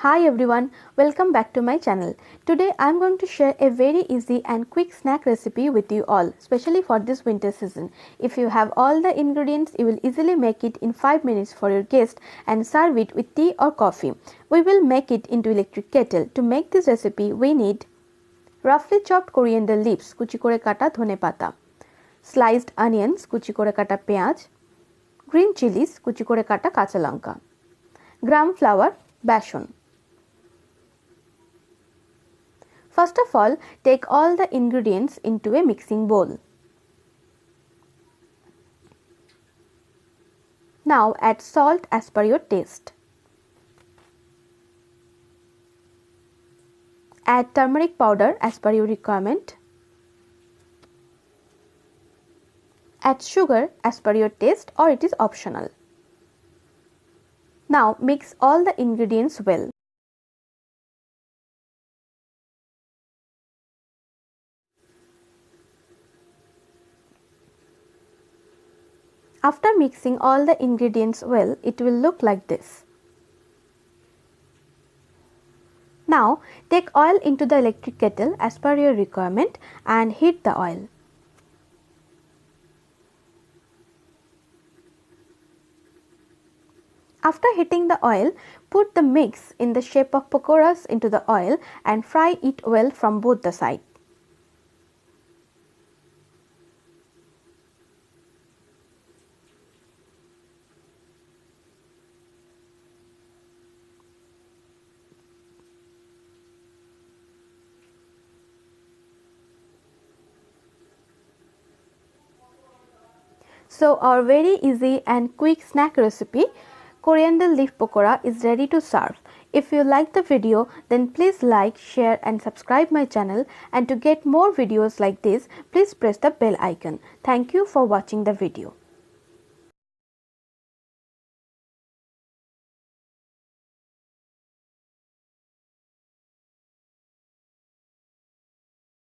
Hi everyone, welcome back to my channel. Today I am going to share a very easy and quick snack recipe with you all, especially for this winter season. If you have all the ingredients, you will easily make it in 5 minutes for your guest and serve it with tea or coffee. We will make it into electric kettle. To make this recipe, we need roughly chopped coriander leaves, kuchi kore kata dhone pata, sliced onions, kuchi kore kata peyaj, green chillis, kuchi kore kata kacha lanka, gram flour, beson. First of all, take all the ingredients into a mixing bowl. Now add salt as per your taste. Add turmeric powder as per your requirement. Add sugar as per your taste, or it is optional. Now mix all the ingredients well. After mixing all the ingredients well, it will look like this. Now take oil into the electric kettle as per your requirement and heat the oil. After heating the oil, put the mix in the shape of pakoras into the oil and fry it well from both the sides. So our very easy and quick snack recipe, coriander leaf pakora, is ready to serve. If you like the video, then please like, share and subscribe my channel, and to get more videos like this, please press the bell icon. Thank you for watching the video.